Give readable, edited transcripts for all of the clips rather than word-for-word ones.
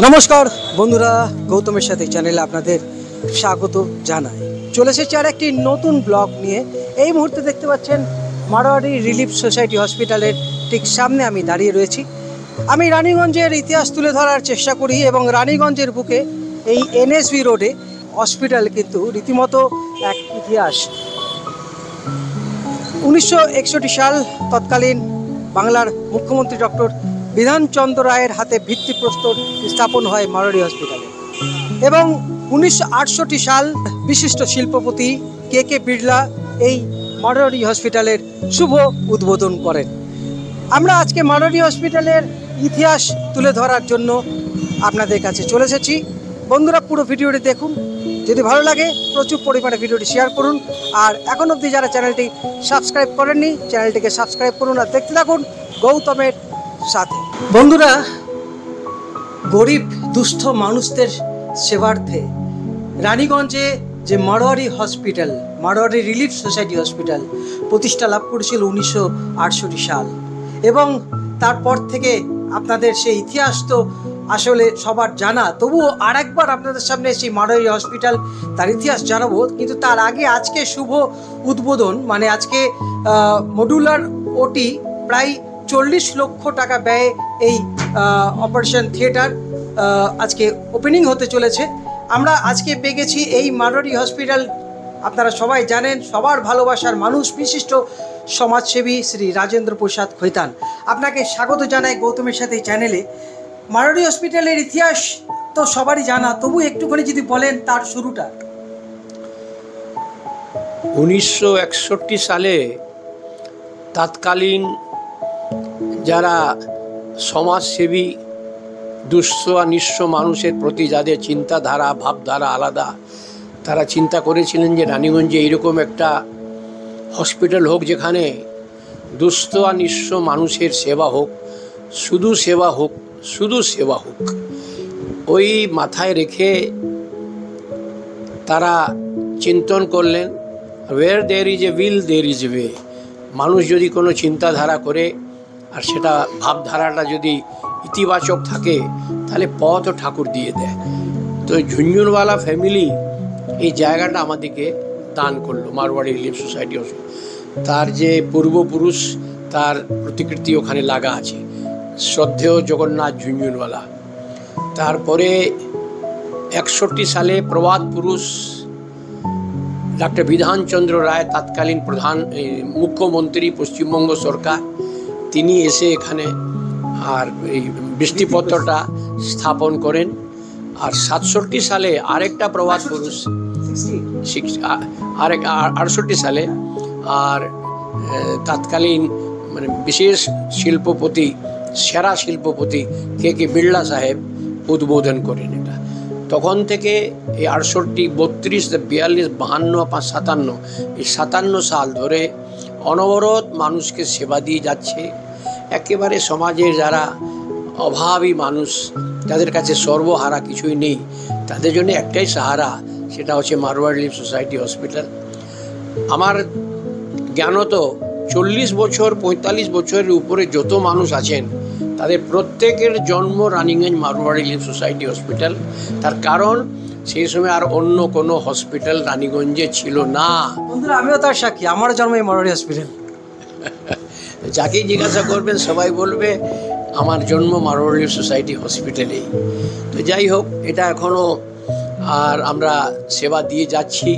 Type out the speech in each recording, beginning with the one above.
নমস্কার বন্ধুরা, গৌতমের সাথে চ্যানেলে আপনাদের স্বাগত জানাই। চলে এসেছি আর একটি নতুন ব্লগ নিয়ে। এই মুহূর্তে দেখতে পাচ্ছেন মারোয়ারি রিলিফ সোসাইটি হসপিটালের ঠিক সামনে আমি দাঁড়িয়ে রয়েছি। আমি রানীগঞ্জের ইতিহাস তুলে ধরার চেষ্টা করি এবং রানীগঞ্জের বুকে এই এনএসবি রোডে হসপিটাল কিন্তু রীতিমতো এক ইতিহাস। 1961 সাল তৎকালীন বাংলার মুখ্যমন্ত্রী ডক্টর বিধানচন্দ্র রায়ের হাতে ভিত্তিপ্রস্তর স্থাপন হয় মারোয়ারি হসপিটালে এবং 1968 সাল বিশিষ্ট শিল্পপতি কে বিড়লা এই মারোয়ারি হসপিটালের শুভ উদ্বোধন করেন। আমরা আজকে মারোয়ারি হসপিটালের ইতিহাস তুলে ধরার জন্য আপনাদের কাছে চলে এসেছি। বন্ধুরা, পুরো ভিডিওটি দেখুন। যদি ভালো লাগে প্রচুর পরিমাণে ভিডিওটি শেয়ার করুন, আর এখন অবধি যারা চ্যানেলটি সাবস্ক্রাইব করেননি চ্যানেলটিকে সাবস্ক্রাইব করুন আর দেখতে থাকুন গৌতমের সাথে। বন্ধুরা, গরিব দুস্থ মানুষদের সেবার্থে রানীগঞ্জে যে Marwari hospital, Marwari relief society hospital প্রতিষ্ঠা লাভ করেছিল 1968 সাল এবং তারপর থেকে আপনাদের সেই ইতিহাস তো আসলে সবার জানা, তবুও আরেকবার আপনাদের সামনে সেই মারোয়ারি হসপিটাল তার ইতিহাস জানাবো। কিন্তু তার আগে আজকে শুভ উদ্বোধন, মানে আজকে মডুলার ওটি প্রায় 40 লক্ষ টাকা ব্যয়ে এই অপারেশন থিয়েটার আজকে ওপেনিং হতে চলেছে। আমরা আজকে পেয়ে গেছি এই মারোয়ারি হসপিটাল, আপনারা সবাই জানেন, সবার ভালোবাসার মানুষ, বিশিষ্ট সমাজসেবী শ্রী রাজেন্দ্র প্রসাদ খৈতান। আপনাকে স্বাগত জানাই গৌতমের সাথে চ্যানেলে। মারোয়ারি হসপিটালের ইতিহাস তো সবারই জানা, তবু একটুখানি যদি বলেন তার শুরুটা। 1961 সালে তৎকালীন যারা সমাজসেবী, দুঃস্থ আর নিঃস্ব মানুষের প্রতি যাদের চিন্তাধারা ভাবধারা আলাদা, তারা চিন্তা করেছিলেন যে রানীগঞ্জে এইরকম একটা হসপিটাল হোক যেখানে দুঃস্থ আর নিঃস্ব মানুষের সেবা হোক, শুধু সেবা হোক, শুধু সেবা হোক। ওই মাথায় রেখে তারা চিন্তন করলেন, where there is a will there is a way. মানুষ যদি কোনো চিন্তাধারা করে আর সেটা ভাবধারাটা যদি ইতিবাচক থাকে তাহলে পথ ঠাকুর দিয়ে দেয়। তো ঝুনঝুনওয়ালা ফ্যামিলি এই জায়গাটা আমাদেরকে দান করলো, মারোয়ারি রিলিফ সোসাইটি। তার যে পূর্বপুরুষ তার প্রতিকৃতি ওখানে লাগা আছে, শ্রদ্ধেয় জগন্নাথ ঝুনঝুনওয়ালা। তারপরে 61 সালে প্রবাদ পুরুষ ডক্টর বিধানচন্দ্র রায়, তৎকালীন মুখ্যমন্ত্রী পশ্চিমবঙ্গ সরকার, তিনি এসে এখানে আর এই বৃষ্টিপত্রটা স্থাপন করেন। আর 67 সালে আরেকটা প্রবাদ পুরুষ, 68 সালে আর তৎকালীন মানে বিশেষ শিল্পপতি, সেরা শিল্পপতি কে বিড়লা সাহেব উদ্বোধন করেন এটা। তখন থেকে এই 68, 32, 42, 52, 57, এই 57 সাল ধরে অনবরত মানুষকে সেবা দিয়ে যাচ্ছে। একেবারে সমাজের যারা অভাবী মানুষ, যাদের কাছে সর্বহারা কিছুই নেই, তাদের জন্য একটাই সাহারা, সেটা হচ্ছে মারোয়ারি রিলিফ সোসাইটি হসপিটাল। আমার জ্ঞানত 40 বছর 45 বছরের উপরে যত মানুষ আছেন তাদের প্রত্যেকের জন্ম Raniganj Marwari relief society hospital. তার কারণ সেই সময় আর অন্য কোনো হসপিটাল রানীগঞ্জে ছিল না। বন্ধুরা, আমিও তার সাক্ষী, আমার জন্ম এই মারোয়ারি হসপিটাল। যাকেই জিজ্ঞাসা করবেন সবাই বলবে আমার জন্ম মারোয়ারি রিলিফ সোসাইটি হসপিটালেই। তো যাই হোক, এটা এখনও আর আমরা সেবা দিয়ে যাচ্ছি।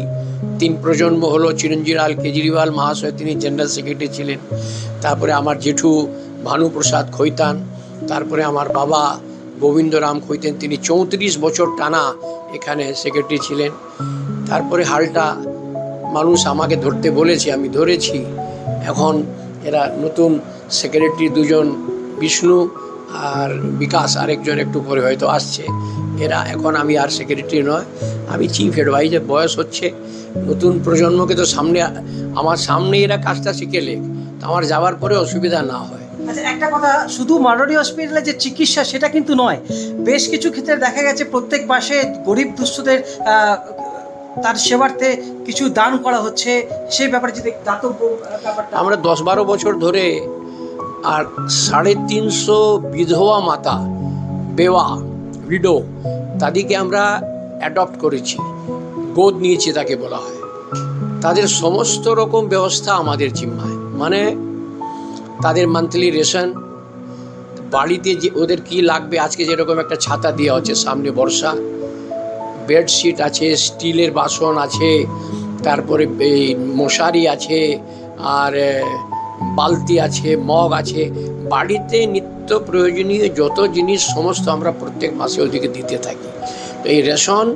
3 প্রজন্ম হলো। চিরঞ্জিলাল কেজরিওয়াল মহাশয়, তিনি জেনারেল সেক্রেটারি ছিলেন। তারপরে আমার জেঠু ভানুপ্রসাদ খৈতান, তারপরে আমার বাবা গোবিন্দরাম খৈতান, তিনি 34 বছর টানা এখানে সেক্রেটারি ছিলেন। তারপরে হালটা মানুষ আমাকে ধরতে বলেছে, আমি ধরেছি। এখন এরা নতুন সেক্রেটারি 2 জন, বিষ্ণু আর বিকাশ আরেকজন একটু পরে হয়তো আসছে। এরা এখন, আমি আর সেক্রেটারি নয়, আমি চিফ অ্যাডভাইজার। বয়স হচ্ছে, নতুন প্রজন্মকে তো আমার সামনে এরা কাজটা শিখেলে আমার যাওয়ার পরে অসুবিধা না হয়। আচ্ছা, একটা কথা, শুধু মারোয়ারি হসপিটালে যে চিকিৎসা সেটা কিন্তু নয়, বেশ কিছু ক্ষেত্রে দেখা গেছে প্রত্যেক মাসে গরিব দুস্থদের তার সেবার্থে কিছু দান করা হচ্ছে, সেই ব্যাপারে যদি দাতব্য ব্যাপারটা। আমরা 10-12 বছর ধরে আর 350 বিধবা মাতা, বেওয়া উইডো, তাদেরকে আমরা অ্যাডপ্ট করেছি, গোদ নিয়েছি তাকে বলা হয়। তাদের সমস্ত রকম ব্যবস্থা আমাদের জিম্মায়, মানে তাদের মান্থলি রেশন, বাড়িতে যে ওদের কি লাগবে, আজকে যেরকম একটা ছাতা দেওয়া হচ্ছে, সামনে বর্ষা, বেডশিট আছে, স্টিলের বাসন আছে, তারপরে এই মশারি আছে, আর বালতি আছে, মগ আছে, বাড়িতে নিত্য প্রয়োজনীয় যত জিনিস সমস্ত আমরা প্রত্যেক মাসে ওদিকে দিতে থাকি। তো এই রেশন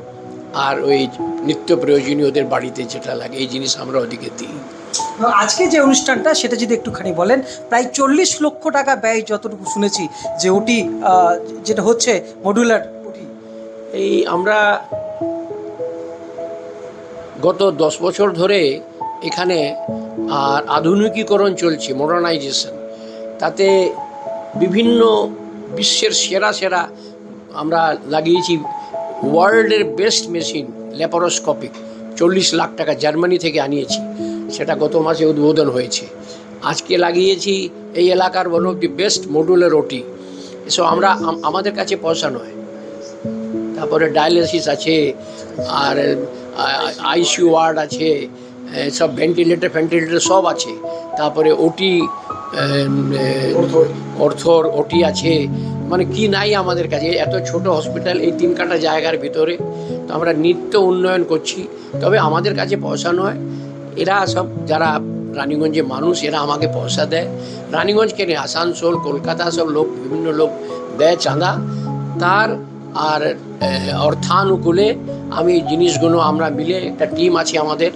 আর ওই নিত্য প্রয়োজনীয় ওদের বাড়িতে যেটা লাগে এই জিনিস আমরা ওদিকে দিই। আজকে যে অনুষ্ঠানটা সেটা যদি একটুখানি বলেন, প্রায় 40 লক্ষ টাকা ব্যয় যতটুকু শুনেছি, যে ওটি যেটা হচ্ছে মডুলার ওটি। এই আমরা গত 10 বছর ধরে এখানে আর আধুনিকীকরণ চলছে, মডার্নাইজেশন। তাতে বিভিন্ন বিশ্বের সেরা সেরা আমরা লাগিয়েছি, ওয়ার্ল্ডের বেস্ট মেশিন ল্যাপারোস্কোপিক, 40 লাখ টাকা জার্মানি থেকে আনিয়েছি, সেটা গত মাসে উদ্বোধন হয়েছে। আজকে লাগিয়েছি এই এলাকার one of the best modular ওটি। এসব আমরা আমাদের কাছে পয়সা নয়। তারপরে ডায়ালিসিস আছে, আর আইসিইউ ওয়ার্ড আছে, সব ভেন্টিলেটর সব আছে। তারপরে ওটি, অর্থর ওটি আছে, মানে কি নাই আমাদের কাছে। এত ছোট হসপিটাল এই 3 কাঠা জায়গার ভিতরে, তো আমরা নিত্য উন্নয়ন করছি। তবে আমাদের কাছে পয়সা নয়, এরা সব যারা রানীগঞ্জে মানুষ, এরা আমাকে পয়সা দেয়। রানীগঞ্জ কেনে, আসানসোল, কলকাতা সব লোক, বিভিন্ন লোক দেয় চাঁদা। তার আর অর্থানুকূলে আমি জিনিসগুলো আমরা মিলে, একটা টিম আছে আমাদের,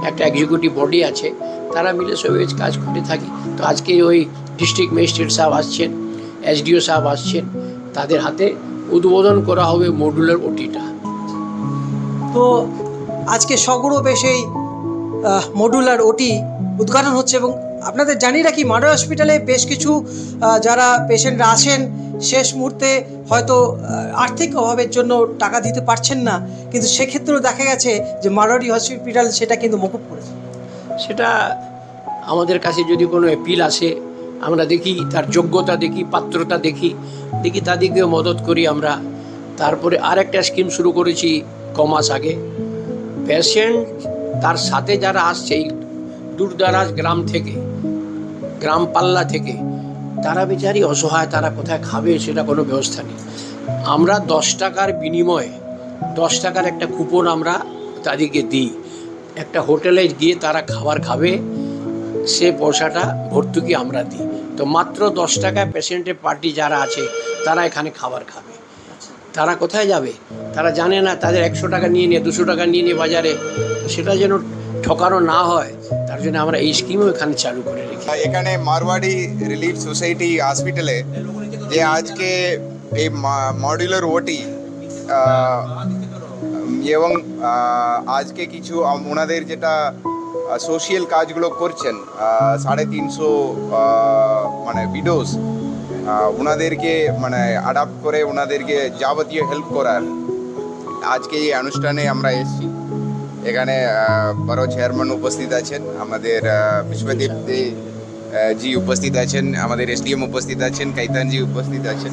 একটা এক্সিকিউটিভ বডি আছে, তারা মিলে সব কাজ করে থাকি। তো আজকে ওই ডিস্ট্রিক্ট ম্যাজিস্ট্রেট সাহেব আসছেন, এসডিও সাহেব আসছেন, তাদের হাতে উদ্বোধন করা হবে মডুলার ওটিটা। তো আজকে সগৌরবে সেই মডুলার ওটি উদ্ঘাটন হচ্ছে। এবং আপনাদের জানি রাখি, মাডার হসপিটালে বেশ কিছু যারা পেশেন্টরা আসেন, শেষ মুহূর্তে হয়তো আর্থিক অভাবের জন্য টাকা দিতে পারছেন না, কিন্তু সেক্ষেত্রেও দেখা গেছে যে মারোয়ারি হসপিটাল সেটা কিন্তু মকুব করেছে। সেটা আমাদের কাছে যদি কোনো অ্যাপিল আসে, আমরা দেখি তার যোগ্যতা, দেখি পাত্রতা, দেখি তাদেরকেও মদত করি আমরা। তারপরে আর একটা স্কিম শুরু করেছি কমাস আগে, পেশেন্ট তার সাথে যারা আসছে এই দূরদারাজ গ্রাম থেকে, গ্রাম পাল্লা থেকে, তারা বেচারি অসহায়, তারা কোথায় খাবে সেটা কোনো ব্যবস্থা নেই। আমরা 10 টাকার বিনিময়ে 10 টাকার একটা কুপন আমরা তাদেরকে দিই। একটা হোটেলে গিয়ে তারা খাবার খাবে, সে পয়সাটা ভর্তুকি আমরা দিই। তো মাত্র 10 টাকায় পেশেন্টের পার্টি যারা আছে তারা এখানে খাবার খাবে। তারা কোথায় যাবে? তারা জানে না, তাদের 100 টাকা নিয়ে 200 টাকা নিয়ে বাজারে, সেটা যেন ঠকানো না হয়, তার জন্য আমরা এই স্কিমও এখানে চালু করে রেখেছি। এখানে মারওয়াড়ি রিলিফ সোসাইটি হসপিটালে যে আজকে এই মডুলার ওটি এবং আজকে কিছু ওনাদের যেটা সোশিয়াল কাজগুলো করছেন, 350 মানে উইডোজ, ওনাদেরকে মানে অ্যাডাপ্ট করে ওনাদেরকে যাবতীয় হেল্প করার আজকে এই অনুষ্ঠানে আমরা এসেছি। এখানে বড় চেয়ারম্যান উপস্থিত আছেন, আমাদের বিশ্বদীপ জি উপস্থিত আছেন, আমাদের এসডিএম উপস্থিত আছেন, কাইতানজি উপস্থিত আছেন।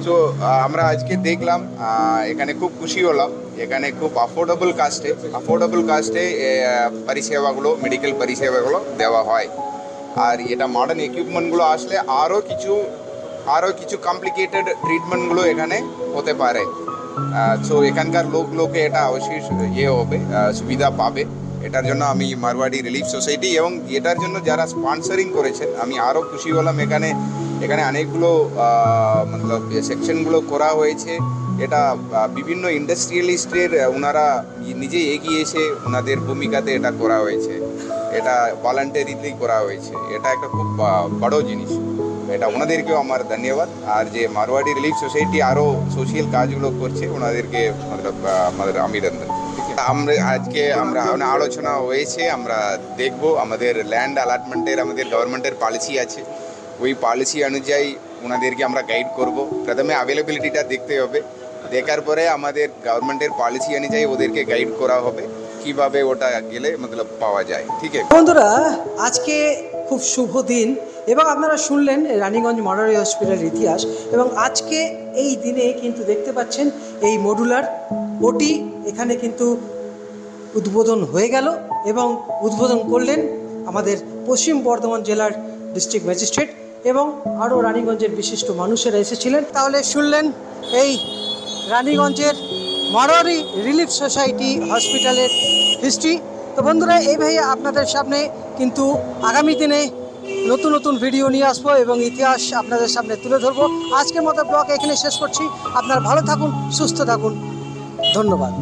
সো আমরা আজকে দেখলাম, এখানে খুব খুশি হলাম। এখানে খুব অ্যাফোর্ডেবল কাস্টে পরিষেবাগুলো, মেডিকেল পরিষেবাগুলো দেওয়া হয়। আর এটা মডার্ন ইকুইপমেন্টগুলো আসলে আরও কিছু কমপ্লিকেটেড ট্রিটমেন্টগুলো এখানে হতে পারে। সো এখানকার লোকে এটা অবশ্যই হবে, সুবিধা পাবে। এটার জন্য আমি মারওয়াড়ি রিলিফ সোসাইটি এবং এটার জন্য যারা স্পন্সরিং করেছেন, আমি আরও খুশি হলাম। এখানে অনেকগুলো মতলব সেকশনগুলো করা হয়েছে। এটা বিভিন্ন ইন্ডাস্ট্রিয়ালিস্টের ওনারা নিজে এগিয়ে এসে ওনাদের ভূমিকাতে এটা করা হয়েছে, এটা ভলান্টারিলি করা হয়েছে। এটা একটা খুব বড় জিনিস, এটা ওনাদেরকেও আমার ধন্যবাদ। আর যে মারওয়াড়ি রিলিফ সোসাইটি আরও সোশিয়াল কাজগুলো করছে, ওনাদেরকে আমাদের অভিনন্দন। আমরা আলোচনা হয়েছে, আমরা দেখব আমাদের ল্যান্ড অ্যালটমেন্টের, আমাদের গভর্নমেন্টের পলিসি আছে, ওই পলিসি অনুযায়ী ওনাদেরকে আমরা গাইড করব। প্রথমে অ্যাভেলেবিলিটিটা দেখতে হবে, দেখার পরে আমাদের গভর্নমেন্টের পলিসি অনুযায়ী ওদেরকে গাইড করা হবে কিভাবে ওটা গেলে মতলব পাওয়া যায়। ঠিক আছে বন্ধুরা, আজকে খুব শুভ দিন এবং আপনারা শুনলেন রানীগঞ্জ মডার্ন হসপিটালের ইতিহাস। এবং আজকে এই দিনে কিন্তু দেখতে পাচ্ছেন এই মডুলার ওটি এখানে কিন্তু উদ্বোধন হয়ে গেল এবং উদ্বোধন করলেন আমাদের পশ্চিম বর্ধমান জেলার ডিস্ট্রিক্ট ম্যাজিস্ট্রেট এবং আরও রানীগঞ্জের বিশিষ্ট মানুষেরা এসেছিলেন। তাহলে শুনলেন এই রানীগঞ্জের মারোয়ারি রিলিফ সোসাইটি হসপিটালের হিস্ট্রি। তো বন্ধুরা, এইভাবে আপনাদের সামনে কিন্তু আগামী দিনে নতুন নতুন ভিডিও নিয়ে আসবো এবং ইতিহাস আপনাদের সামনে তুলে ধরবো। আজকের মতো ব্লগ এখানে শেষ করছি। আপনারা ভালো থাকুন, সুস্থ থাকুন, ধন্যবাদ।